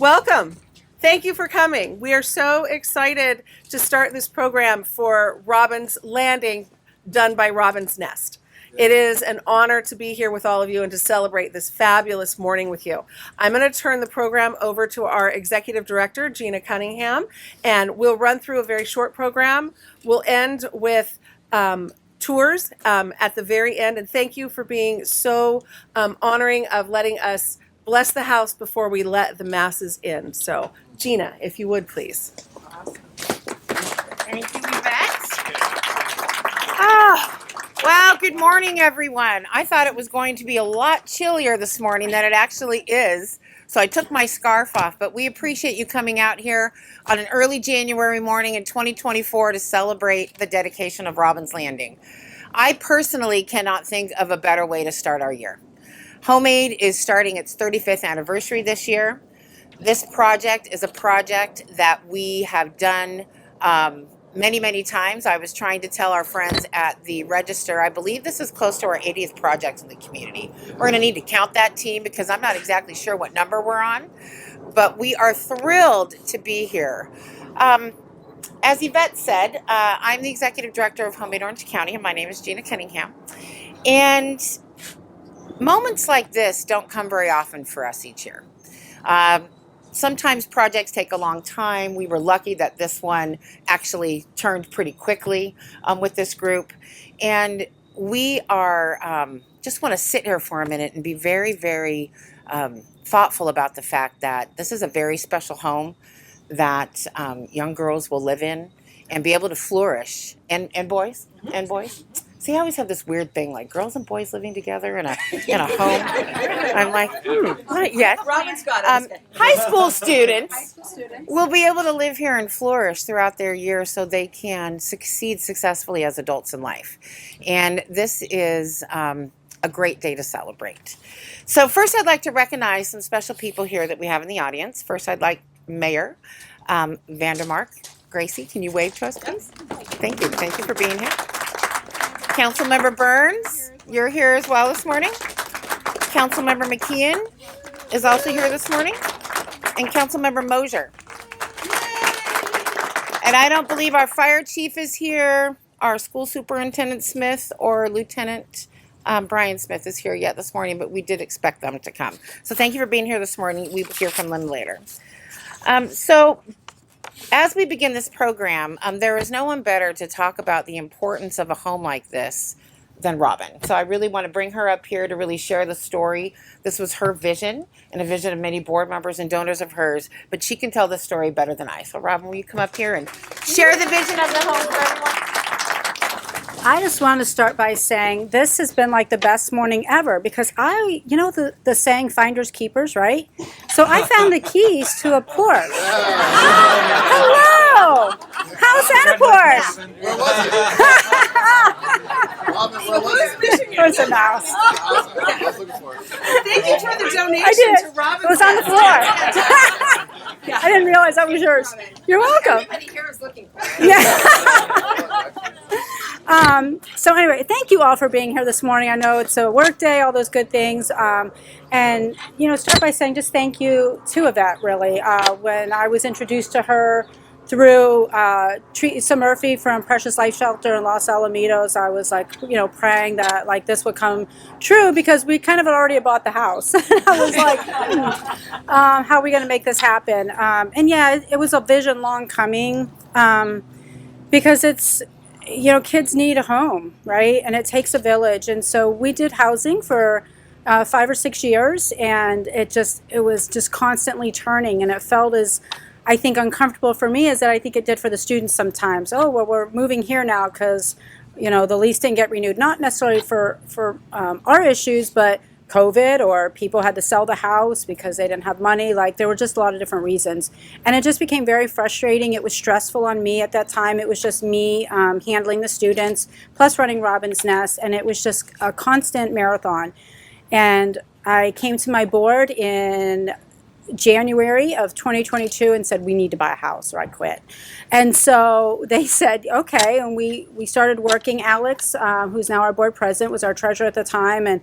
Welcome. Thank you for coming. We are so excited to start this program for Robyne's Landing, done by Robyne's Nest. It is an honor to be here with all of you and to celebrate this fabulous morning with you. I'm going to turn the program over to our Executive Director, Gina Cunningham, and we'll run through a very short program. We'll end with tours at the very end, and thank you for being so honoring of letting us bless the house before we let the masses in. So, Gina, if you would, please. Awesome. Thank you, Yvette. Well, good morning, everyone. I thought it was going to be a lot chillier this morning than it actually is, so I took my scarf off, but we appreciate you coming out here on an early January morning in 2024 to celebrate the dedication of Robyne's Landing. I personally cannot think of a better way to start our year. Homemade is starting its 35th anniversary this year. This project is a project that we have done many times. I was trying to tell our friends at the register, I believe this is close to our 80th project in the community. We're going to need to count that team because I'm not exactly sure what number we're on, but we are thrilled to be here. As Yvette said, I'm the Executive Director of Homemade Orange County, and my name is Gina Cunningham. And moments like this don't come very often for us each year. Sometimes projects take a long time. We were lucky that this one actually turned pretty quickly with this group. And we are just want to sit here for a minute and be very thoughtful about the fact that this is a very special home that young girls will live in and be able to flourish. And boys? And boys? See, I always have this weird thing, like girls and boys living together in a home. I'm like, not yet. Robyne's got it. High school students will be able to live here and flourish throughout their years so they can succeed successfully as adults in life. And this is a great day to celebrate. So first, I'd like to recognize some special people here that we have in the audience. First, I'd like Mayor Vandermark. Gracie, can you wave to us, please? Thank you. Thank you for being here. Councilmember Burns, you're here as well this morning. Councilmember McKeon is also here this morning. And Councilmember Mosier. And I don't believe our fire chief is here, our school superintendent Smith, or Lieutenant Brian Smith is here yet this morning, but we did expect them to come. So thank you for being here this morning. We will hear from them later. So as we begin this program, there is no one better to talk about the importance of a home like this than Robyne. So I really want to bring her up here to really share the story. This was her vision and a vision of many board members and donors of hers, but she can tell the story better than I. So Robyne, will you come up here and share the vision of the home for everyone? I just want to start by saying this has been like the best morning ever because you know the saying finders keepers, right? So I found the keys to a porch. Hello! How's that a porch? Where was it? Where was it? Where's the mouse? I was looking for it. Thank you for the donation I did. to Robyne. It was on the floor. I didn't realize that was yours. You're welcome. Everybody here is looking for it. Yeah. So anyway, thank you all for being here this morning. I know it's a work day, all those good things. And, you know, start by saying just thank you to Yvette, really. When I was introduced to her through Teresa Murphy from Precious Life Shelter in Los Alamitos, I was like, you know, praying that like this would come true because we kind of had already bought the house. I was like, how are we going to make this happen? And yeah, it was a vision long coming because it's, you know, kids need a home, right? And it takes a village. And so we did housing for 5 or 6 years, and it was just constantly turning, and it felt as, I think, uncomfortable for me as that I think it did for the students sometimes. Oh, well, we're moving here now because, you know, the lease didn't get renewed. Not necessarily for our issues, but COVID, or people had to sell the house because they didn't have money. Like, there were just a lot of different reasons. And it just became very frustrating. It was stressful on me at that time. It was just me handling the students, plus running Robyne's Nest, and it was just a constant marathon. And I came to my board in January of 2022 and said, we need to buy a house or I quit. And so they said, okay. And we started working. Alex, who's now our board president, was our treasurer at the time. And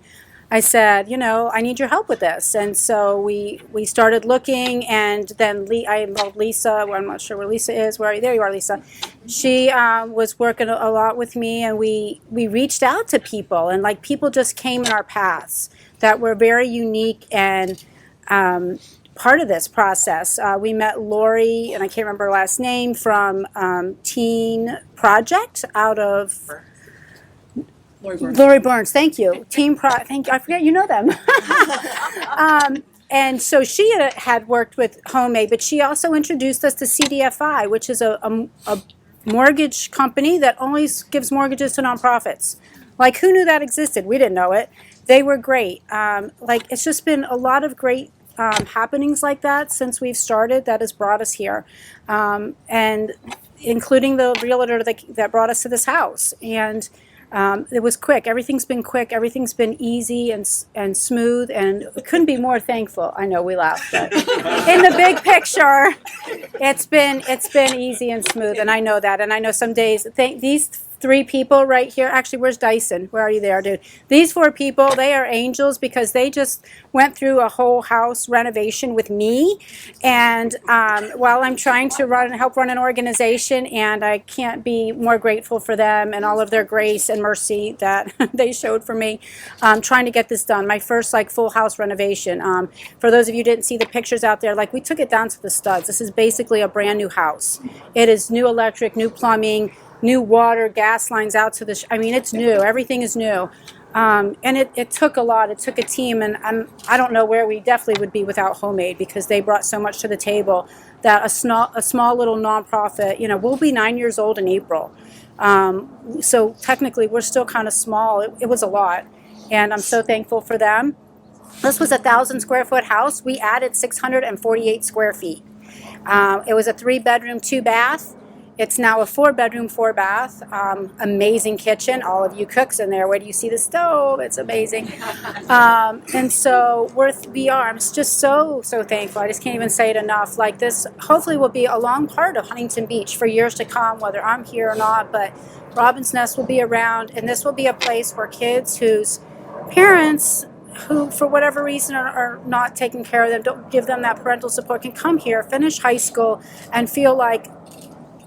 I said, I need your help with this. And so we started looking, and then I involved Lisa. Well, I'm not sure where Lisa is. There you are, Lisa. She was working a lot with me, and we reached out to people, and like people just came in our paths that were very unique and part of this process. We met Lori, and I can't remember her last name, from Teen Project out of Lori Burns. Thank you. Thank you. I forget you know them. And so she had worked with Homemade, but she also introduced us to CDFI, which is a mortgage company that only gives mortgages to nonprofits. Like, who knew that existed? We didn't know it. They were great. It's just been a lot of great happenings like that since we've started that has brought us here, and including the realtor that brought us to this house. And it was quick. Everything's been quick. Everything's been easy and smooth, and couldn't be more thankful. I know we laugh, but in the big picture, it's been easy and smooth, and I know that. And I know some days these 3 people right here. Actually, where's Dyson? Where are you there, dude? These 4 people, they are angels because they just went through a whole house renovation with me. And while I'm trying to help run an organization, and I can't be more grateful for them and all of their grace and mercy that they showed for me trying to get this done. My first full house renovation. For those of you who didn't see the pictures out there, we took it down to the studs. This is basically a brand new house. It is new electric, new plumbing, new water, gas lines out to the it's new. Everything is new. And it took a lot. It took a team, and I don't know where we definitely would be without Homemade, because they brought so much to the table that a small little nonprofit, we'll be 9 years old in April. So technically we're still kind of small. It was a lot, and I'm so thankful for them. This was a 1,000 square foot house. We added 648 square feet. It was a 3-bedroom, 2-bath. It's now a 4-bedroom, 4-bath, amazing kitchen. All of you cooks in there. Where do you see the stove? It's amazing. And so I'm just so thankful. I just can't even say it enough. This hopefully will be a long part of Huntington Beach for years to come, whether I'm here or not. But Robin's Nest will be around, and this will be a place where kids whose parents, who for whatever reason are not taking care of them, don't give them that parental support, can come here, finish high school, and feel like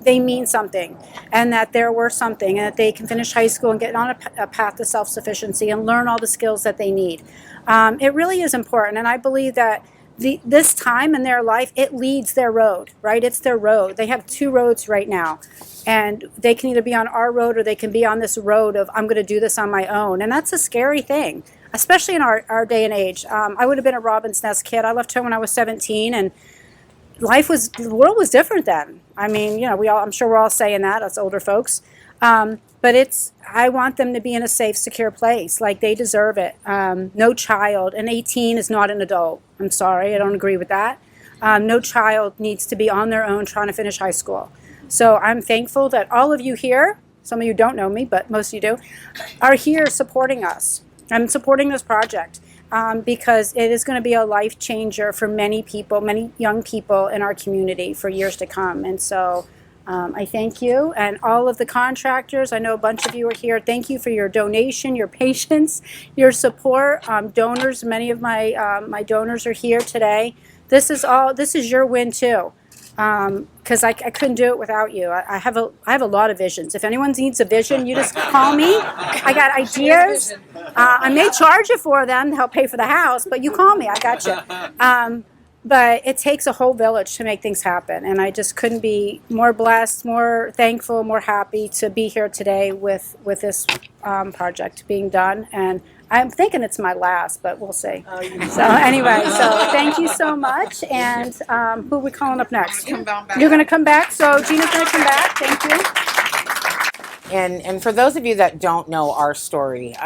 they mean something, and that they're worth something, and that they can finish high school and get on a path to self-sufficiency and learn all the skills that they need. It really is important, and I believe that this time in their life, it leads their road, right? It's their road. They have 2 roads right now, and they can either be on our road or they can be on this road of, I'm going to do this on my own, and that's a scary thing, especially in our day and age. I would have been a Robin's Nest kid. I left home when I was 17, and the world was different then. I'm sure we're all saying that, us older folks. But I want them to be in a safe, secure place. They deserve it. No child, and 18 is not an adult. I'm sorry, I don't agree with that. No child needs to be on their own trying to finish high school. So I'm thankful that all of you here, some of you don't know me, but most of you do, are here supporting us. I'm supporting this project. Because it is going to be a life changer for many people, many young people in our community for years to come. And so I thank you, and all of the contractors. I know a bunch of you are here. Thank you for your donation, your patience, your support. Donors, many of my donors are here today. This is your win too. Because I couldn't do it without you. I have a lot of visions. If anyone needs a vision, you just call me. I got ideas. I may charge you for them to help pay for the house, but you call me. I got you. But it takes a whole village to make things happen, and I just couldn't be more blessed, more thankful, more happy to be here today with this project being done. And I'm thinking it's my last, but we'll see. So anyway, so thank you so much. And who are we calling up next? You're going to come back. So Gina's going to come back. Thank you. And for those of you that don't know our story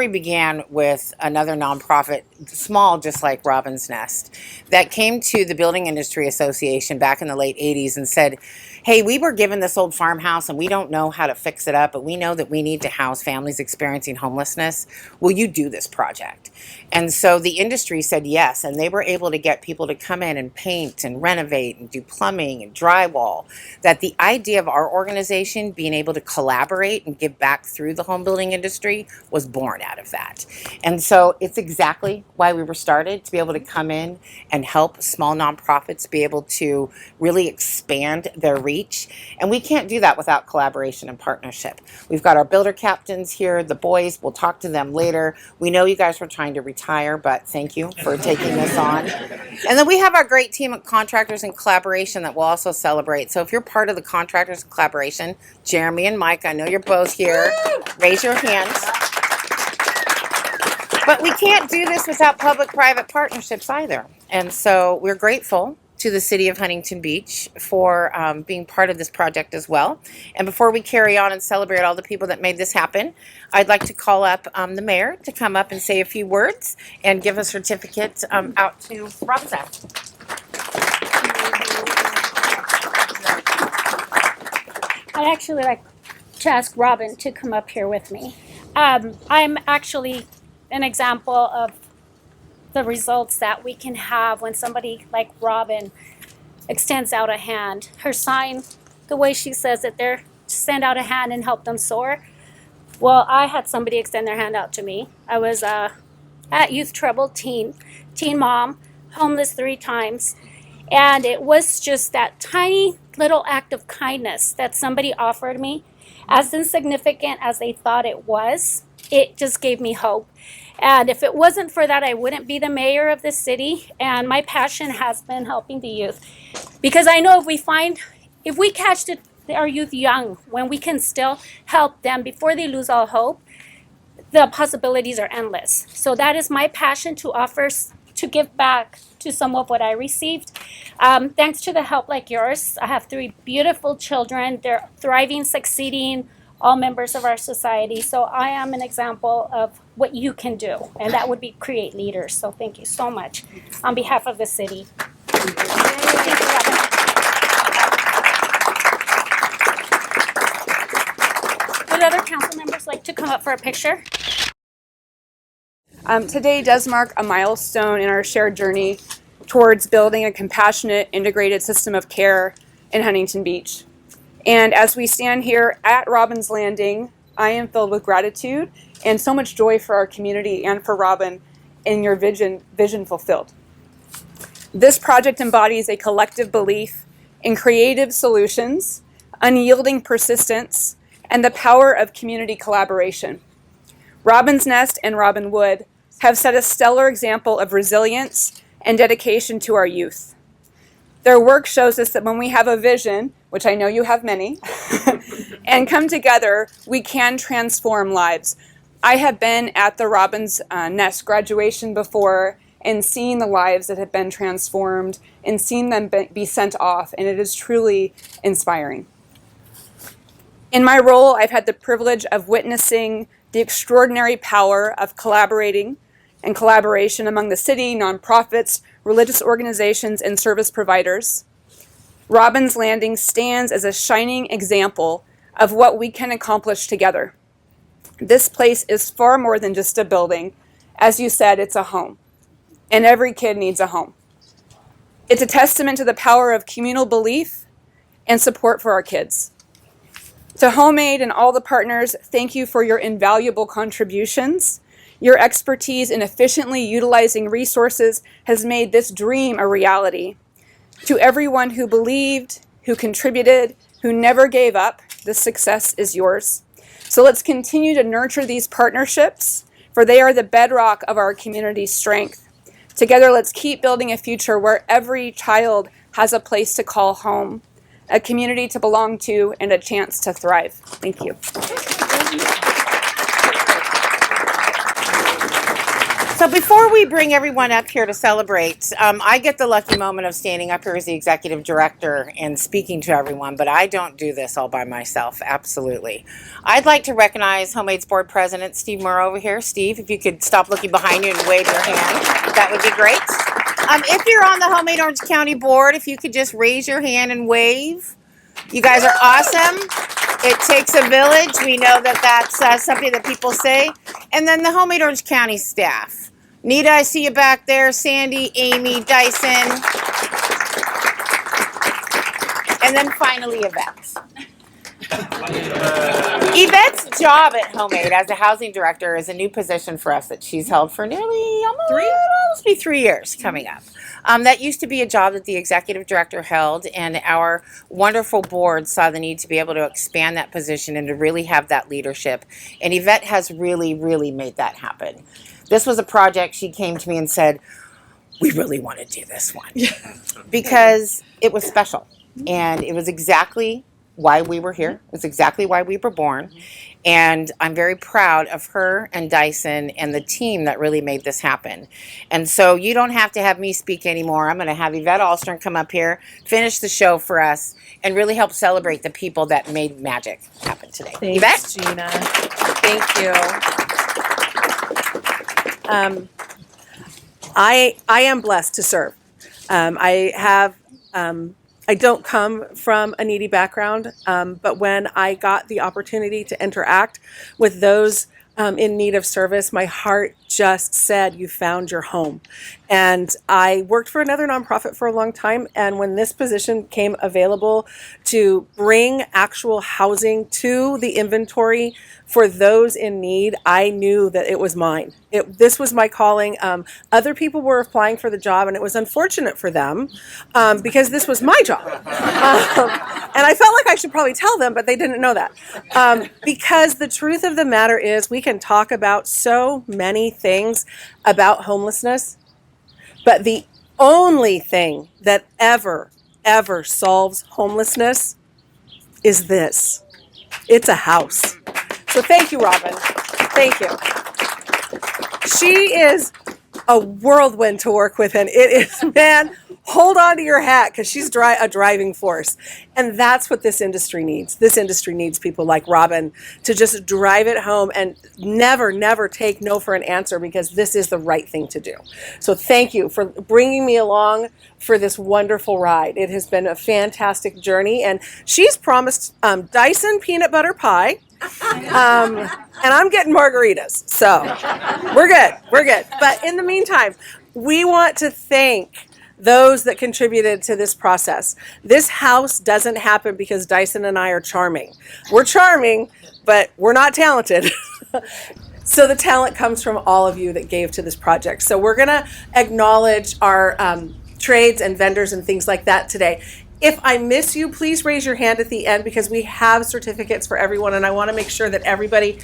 began with another nonprofit, small, just like Robin's Nest, that came to the Building Industry Association back in the late 80s and said, hey, we were given this old farmhouse and we don't know how to fix it up, but we know that we need to house families experiencing homelessness. Will you do this project? And so the industry said yes, and they were able to get people to come in and paint and renovate and do plumbing and drywall. That the idea of our organization being able to collaborate collaborate and give back through the home building industry was born out of that. And so it's exactly why we were started, to be able to come in and help small nonprofits be able to really expand their reach. And we can't do that without collaboration and partnership. We've got our builder captains here, the boys, we'll talk to them later. We know you guys were trying to retire, but thank you for taking this on. And then we have our great team of contractors in collaboration that we'll also celebrate. So if you're part of the contractors in collaboration, Jeremy and Mike, I know you're both here. Raise your hands. But we can't do this without public-private partnerships either. And so we're grateful to the city of Huntington Beach for being part of this project as well. And before we carry on and celebrate all the people that made this happen, I'd like to call up the mayor to come up and say a few words and give a certificate out to Robyne. I'd actually like to ask Robyne to come up here with me. I'm actually an example of the results that we can have when somebody like Robyne extends out a hand. Her sign, the way she says it there, send out a hand and help them soar. Well, I had somebody extend their hand out to me. I was at Youth Trouble teen mom, homeless 3 times. And it was just that tiny little act of kindness that somebody offered me, as insignificant as they thought it was. It just gave me hope. And if it wasn't for that, I wouldn't be the mayor of this city. And my passion has been helping the youth. Because I know if we catch our youth young, when we can still help them before they lose all hope, the possibilities are endless. So that is my passion, to offer, to give back to some of what I received. Thanks to the help like yours, I have 3 beautiful children. They're thriving, succeeding, all members of our society. So I am an example of what you can do, and that would be create leaders. So thank you so much on behalf of the city. Thank you, Robyne. Would other council members like to come up for a picture? Today does mark a milestone in our shared journey towards building a compassionate, integrated system of care in Huntington Beach. And as we stand here at Robyne's Landing, I am filled with gratitude and so much joy for our community and for Robyne in your vision fulfilled. This project embodies a collective belief in creative solutions, unyielding persistence, and the power of community collaboration. Robyne's Nest and Robyne Wood have set a stellar example of resilience and dedication to our youth. Their work shows us that when we have a vision, which I know you have many, and come together, we can transform lives. I have been at the Robyne's Nest graduation before and seen the lives that have been transformed and seen them be sent off, and it is truly inspiring. In my role, I've had the privilege of witnessing the extraordinary power of collaborating and collaboration among the city, nonprofits, religious organizations, and service providers. Robyne's Landing stands as a shining example of what we can accomplish together. This place is far more than just a building. As you said, it's a home, and every kid needs a home. It's a testament to the power of communal belief and support for our kids. To Homemade and all the partners, thank you for your invaluable contributions. Your expertise in efficiently utilizing resources has made this dream a reality. To everyone who believed, who contributed, who never gave up, this success is yours. So let's continue to nurture these partnerships, for they are the bedrock of our community's strength. Together, let's keep building a future where every child has a place to call home, a community to belong to, and a chance to thrive. Thank you. So before we bring everyone up here to celebrate, I get the lucky moment of standing up here as the executive director and speaking to everyone, but I don't do this all by myself, absolutely. I'd like to recognize Homemade's board president, Steve Moore, over here. Steve, if you could stop looking behind you and wave your hand, that would be great. If you're on the Homemade Orange County board, if you could just raise your hand and wave. You guys are awesome. It takes a village. We know that that's something that people say. And then the Homemade Orange County staff. Nita, I see you back there. Sandy, Amy, Dyson. And then finally Yvette. Yvette's job at Homemade as a housing director is a new position for us that she's held for nearly almost be 3 years coming up. That used to be a job that the executive director held, and our wonderful board saw the need to be able to expand that position and to really have that leadership. And Yvette has really, really made that happen. This was a project she came to me and said, we really want to do this one because it was special, and it was exactly why we were here. It's exactly why we were born. And I'm very proud of her and Dyson and the team that really made this happen. And so you don't have to have me speak anymore. I'm going to have Yvette Alstern come up here, finish the show for us, and really help celebrate the people that made magic happen today. Thanks, Yvette? Gina. Thank you. I am blessed to serve. I don't come from a needy background, but when I got the opportunity to interact with those in need of service, my heart just said, you found your home. And I worked for another nonprofit for a long time, and when this position came available to bring actual housing to the inventory for those in need, I knew that it was mine. This was my calling. Other people were applying for the job, and it was unfortunate for them because this was my job. And I felt like I should probably tell them, but they didn't know that. Because the truth of the matter is, we can talk about so many things about homelessness, but the only thing that ever solves homelessness is this. It's a house. So thank you, Robyne. Thank you. She is a whirlwind to work with, and it is, man, hold on to your hat because she's a driving force. And that's what this industry needs. This industry needs people like Robyne to just drive it home and never take no for an answer, because this is the right thing to do. So thank you for bringing me along for this wonderful ride. It has been a fantastic journey, and she's promised Dyson peanut butter pie. And I'm getting margaritas, so we're good. But in the meantime, we want to thank those that contributed to this process. This house doesn't happen because Dyson and I are charming. We're charming, but we're not talented. So the talent comes from all of you that gave to this project. So we're gonna acknowledge our trades and vendors and things like that today. If I miss you, please raise your hand at the end, because we have certificates for everyone, and I want to make sure that everybody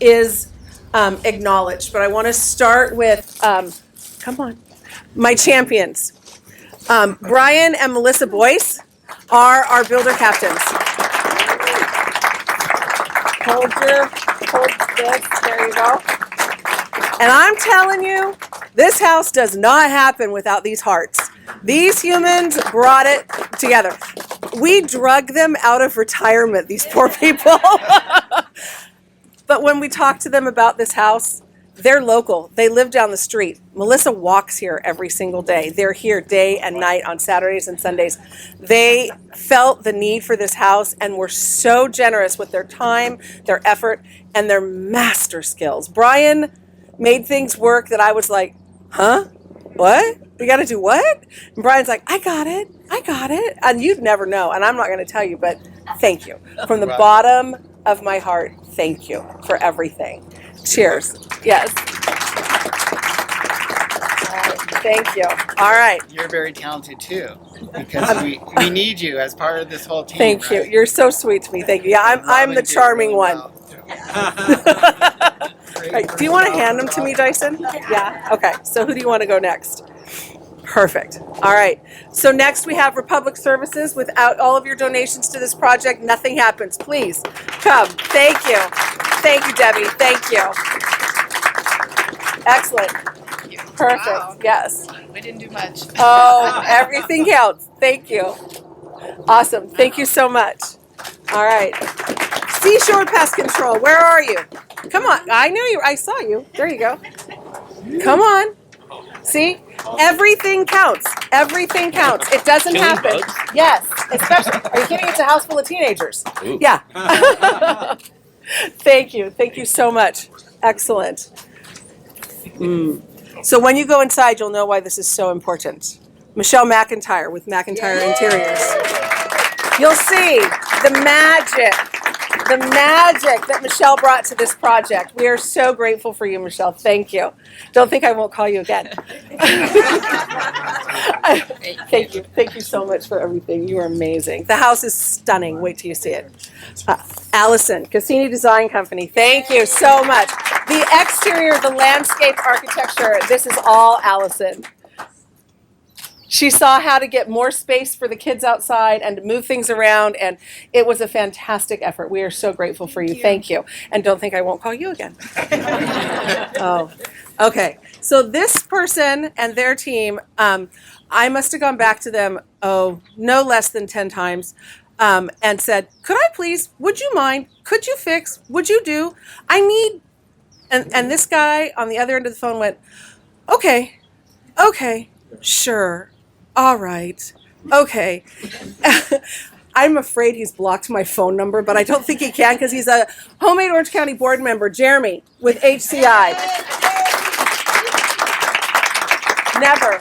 is acknowledged. But I want to start with, come on, my champions. Brian and Melissa Boyce are our builder captains. Hold this, there you go. And I'm telling you, this house does not happen without these hearts. These humans brought it together. We drug them out of retirement, these poor people. But when we talk to them about this house, they're local. They live down the street. Melissa walks here every single day. They're here day and night on Saturdays and Sundays. They felt the need for this house and were so generous with their time, their effort, and their master skills. Brian made things work that I was like, huh? What? We got to do what? And Brian's like, I got it. And you'd never know. And I'm not going to tell you, but thank you. From the bottom of my heart, thank you for everything. Cheers. Yes. All right. Thank you. All right. You're very talented too, because we need you as part of this whole team. Thank you. Right? You're so sweet to me. Thank you. Yeah, I'm the charming one. Right. Do you want to hand them to me, Dyson? Yeah. Okay. So who do you want to go next? Perfect. All right. So next we have Republic Services. Without all of your donations to this project, nothing happens. Please come. Thank you. Thank you, Debbie. Thank you. Excellent. Perfect. Wow. Yes. We didn't do much. Oh, everything counts. Thank you. Awesome. Thank you so much. All right. Seashore Pest Control, where are you? Come on. I knew you. I saw you. There you go. Come on. See? Everything counts. Everything counts. It doesn't happen. Yes. Especially. Are you kidding? It's a house full of teenagers. Ooh. Yeah. Thank you. Thank you so much. Excellent. So when you go inside, you'll know why this is so important. Michelle McIntyre with McIntyre Interiors. You'll see the magic the magic that Michelle brought to this project. We are so grateful for you, Michelle. Thank you. Don't think I won't call you again. Thank you. Thank you so much for everything. You are amazing. The house is stunning. Wait till you see it. Allison, Cassini Design Company. Thank you so much. The exterior, the landscape architecture, this is all Allison. She saw how to get more space for the kids outside and to move things around, and it was a fantastic effort. We are so grateful for you. Thank you. And don't think I won't call you again. Oh, okay. So this person and their team, I must have gone back to them, no less than 10 times, and said, could I please, would you mind, could you fix, would you do, I need, and this guy on the other end of the phone went, okay, sure. All right. Okay. I'm afraid he's blocked my phone number, but I don't think he can because he's a Homemade Orange County board member, Jeremy, with HCI. Never.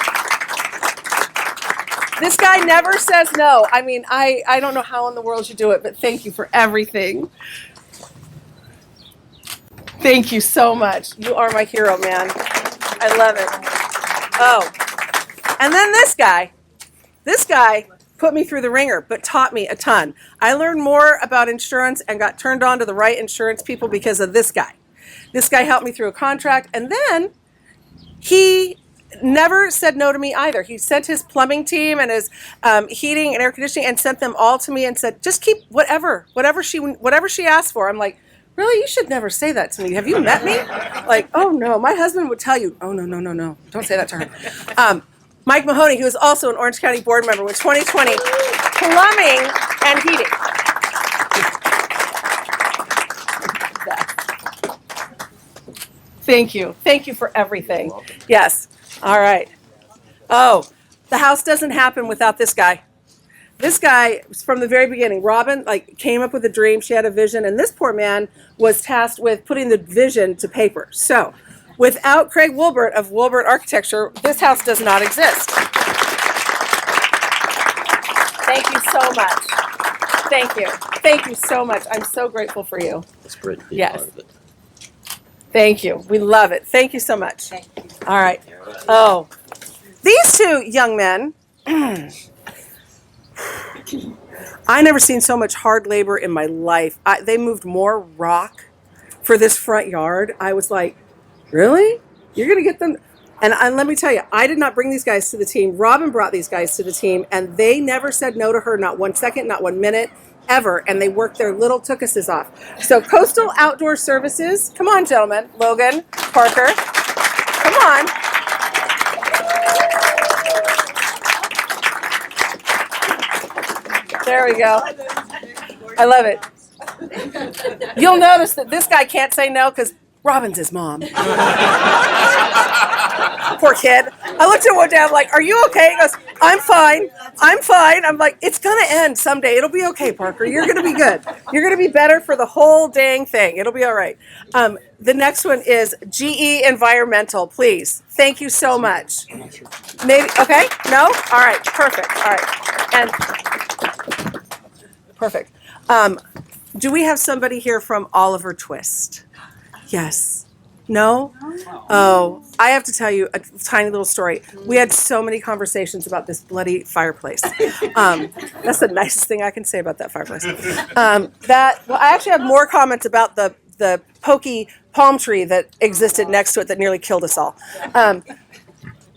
This guy never says no. I mean, I don't know how in the world you do it, but thank you for everything. Thank you so much. You are my hero, man. I love it. Oh. And then this guy put me through the ringer, but taught me a ton. I learned more about insurance and got turned on to the right insurance people because of this guy. This guy helped me through a contract, and then he never said no to me either. He sent his plumbing team and his heating and air conditioning and sent them all to me and said, just keep whatever she asked for. I'm like, really? You should never say that to me. Have you met me? Like, oh no, my husband would tell you, oh no. Don't say that to her. Mike Mahoney, who is also an Orange County board member with 2020 plumbing and heating. Thank you. Thank you for everything. Yes. All right. Oh, the house doesn't happen without this guy. This guy, from the very beginning, Robyne, came up with a dream. She had a vision, and this poor man was tasked with putting the vision to paper. So, without Craig Wilbert of Wilbert Architecture, this house does not exist. Thank you so much. Thank you. Thank you so much. I'm so grateful for you. It's great to be Yes. part of it. Thank you. We love it. Thank you so much. All right. Oh, these two young men, I never seen so much hard labor in my life. They moved more rock for this front yard. I was like, really? You're going to get them? And let me tell you, I did not bring these guys to the team. Robyne brought these guys to the team, and they never said no to her, not 1 second, not 1 minute, ever. And they worked their little tookuses off. So Coastal Outdoor Services, come on, gentlemen. Logan, Parker, come on. There we go. I love it. You'll notice that this guy can't say no because Robyne's his mom. Poor kid. I looked at him one day, I'm like, are you okay? He goes, I'm fine. I'm like, it's going to end someday. It'll be okay, Parker. You're going to be good. You're going to be better for the whole dang thing. It'll be all right. The next one is GE Environmental, please. Thank you so much. Maybe, okay? No? All right, perfect. All right. And perfect. Do we have somebody here from Oliver Twist? Yes. No? Oh, I have to tell you a tiny little story. We had so many conversations about this bloody fireplace. That's the nicest thing I can say about that fireplace. I actually have more comments about the pokey palm tree that existed next to it that nearly killed us all.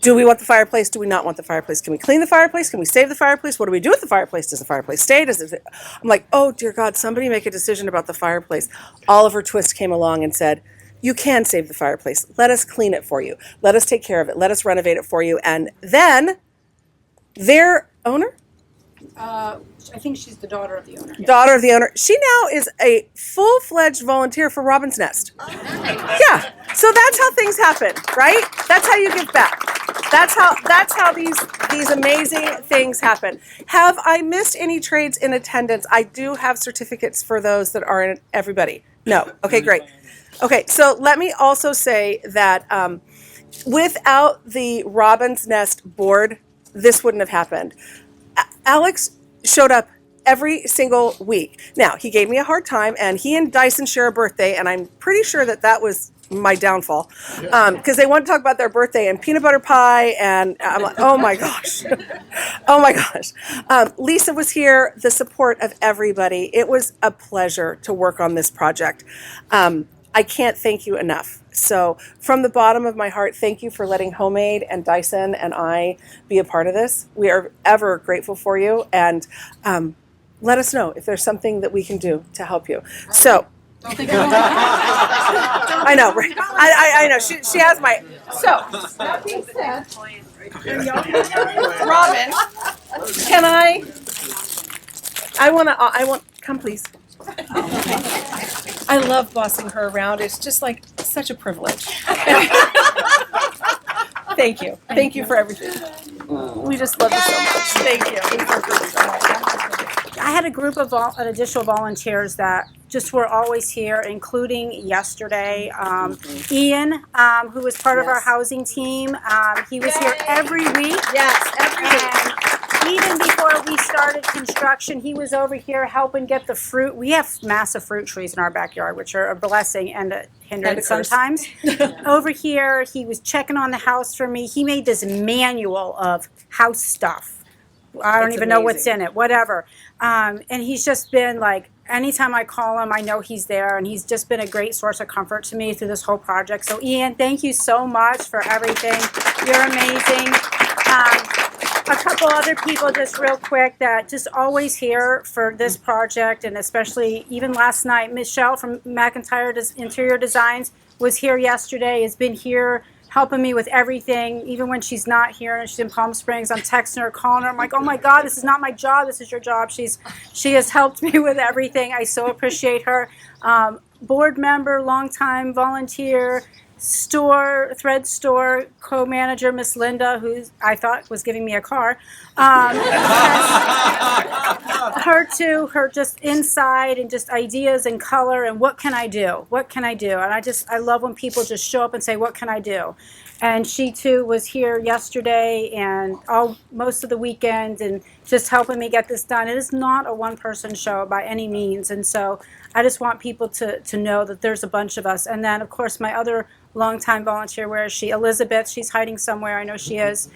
Do we want the fireplace? Do we not want the fireplace? Can we clean the fireplace? Can we save the fireplace? What do we do with the fireplace? Does the fireplace stay? I'm like, oh, dear God, somebody make a decision about the fireplace. Oliver Twist came along and said, you can save the fireplace. Let us clean it for you. Let us take care of it. Let us renovate it for you. And then their owner? I think she's the daughter of the owner. Daughter of the owner. She now is a full-fledged volunteer for Robyne's Nest. Yeah. So that's how things happen, right? That's how you give back. That's how these amazing things happen. Have I missed any trades in attendance? I do have certificates for those that are in everybody. No. Okay, great. Okay, so let me also say that without the Robyne's Nest board, this wouldn't have happened. Alex showed up every single week. Now, he gave me a hard time, and he and Dyson share a birthday, and I'm pretty sure that was my downfall, because they want to talk about their birthday and peanut butter pie, and I'm like, oh my gosh. Oh my gosh. Lisa was here, the support of everybody. It was a pleasure to work on this project. I can't thank you enough. So from the bottom of my heart, thank you for letting Homemade and Dyson and I be a part of this. We are ever grateful for you, and let us know if there's something that we can do to help you. So I know, right? I know. She has my. So that being said, Robyne, can I want. Come, please. I love bossing her around. It's just like such a privilege. Thank you. Thank you for everything. We just love you so much. Thank you. I had a group of additional volunteers that just were always here, including yesterday. Ian, who was part of our housing team, he was here every week. Yes, every week. And even before we started construction, he was over here helping get the fruit. We have massive fruit trees in our backyard, which are a blessing and a hindrance sometimes. Over here, he was checking on the house for me. He made this manual of house stuff. I don't even know what's in it, whatever. And he's just been like, anytime I call him, I know he's there, and he's just been a great source of comfort to me through this whole project. So Ian, thank you so much for everything. You're amazing. A couple other people, just real quick, that just always here for this project, and especially even last night, Michelle from McIntyre Interior Designs was here yesterday, has been here helping me with everything, even when she's not here and she's in Palm Springs. I'm texting her, calling her. I'm like, oh my God, this is not my job. This is your job. She has helped me with everything. I so appreciate her. Board member, longtime volunteer, thread store co-manager, Miss Linda, who I thought was giving me a car. Her too, her just inside and just ideas and color and what can I do? What can I do? And I love when people just show up and say, what can I do? And she too was here yesterday and most of the weekend and just helping me get this done. It is not a one-person show by any means. And so I just want people to know that there's a bunch of us. And then, of course, my other longtime volunteer, where is she? Elizabeth, she's hiding somewhere. I know she is.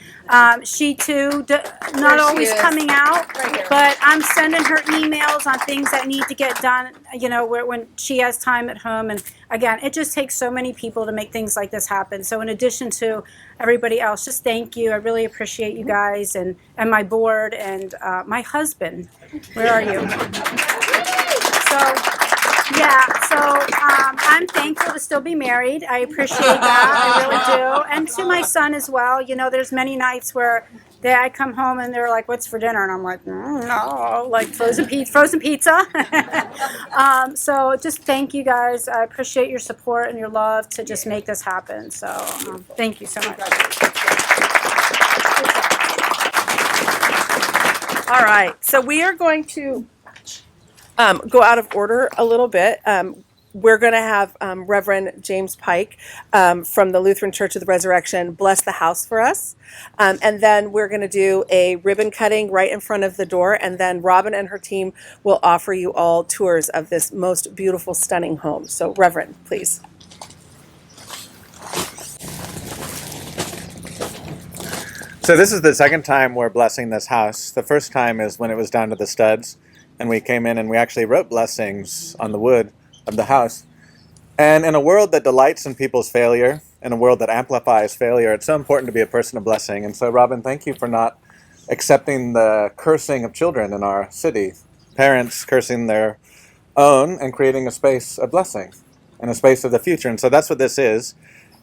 She too, not always coming out, but I'm sending her emails on things that need to get done, you know, when she has time at home. And again, it just takes so many people to make things like this happen. So in addition to everybody else, just thank you. I really appreciate you guys and my board and my husband. Where are you? I'm thankful to still be married. I appreciate that. I really do. And to my son as well. You know, there's many nights where I come home and they're like, what's for dinner? And I'm like, no, like frozen pizza. So just thank you guys. I appreciate your support and your love to just make this happen. So thank you so much. All right. So we are going to go out of order a little bit. We're going to have Reverend James Pike from the Lutheran Church of the Resurrection bless the house for us. And then we're going to do a ribbon cutting right in front of the door. And then Robyne and her team will offer you all tours of this most beautiful, stunning home. So Reverend, please. So this is the second time we're blessing this house. The first time is when it was down to the studs. And we came in and we actually wrote blessings on the wood of the house. And in a world that delights in people's failure, in a world that amplifies failure, it's so important to be a person of blessing. And so, Robyne, thank you for not accepting the cursing of children in our city. Parents cursing their own and creating a space of blessing and a space of the future. And so that's what this is.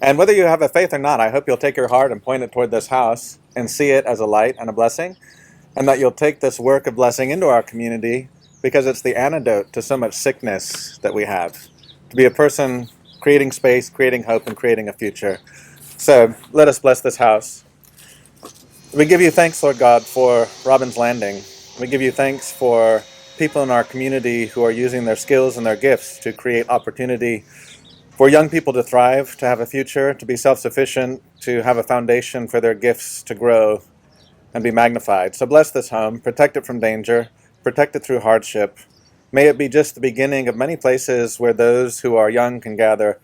And whether you have a faith or not, I hope you'll take your heart and point it toward this house and see it as a light and a blessing. And that you'll take this work of blessing into our community because it's the antidote to so much sickness that we have. To be a person creating space, creating hope, and creating a future. So let us bless this house. We give you thanks, Lord God, for Robyne's Landing. We give you thanks for people in our community who are using their skills and their gifts to create opportunity for young people to thrive, to have a future, to be self-sufficient, to have a foundation for their gifts to grow and be magnified. So bless this home, protect it from danger, protect it through hardship. May it be just the beginning of many places where those who are young can gather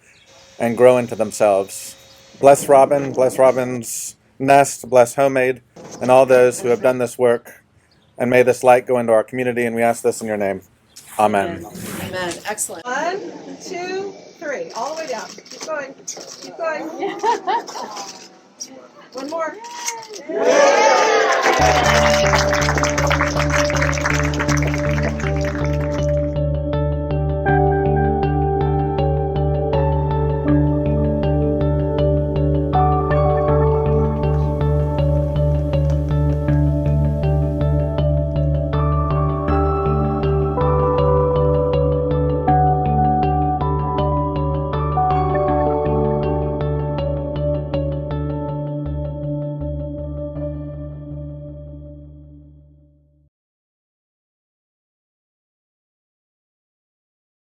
and grow into themselves. Bless Robyne, bless Robyn's nest, bless Homemade, and all those who have done this work. And may this light go into our community, and we ask this in your name. Amen. Amen. Excellent. 1, 2, 3. All the way down. Keep going. Keep going. One more.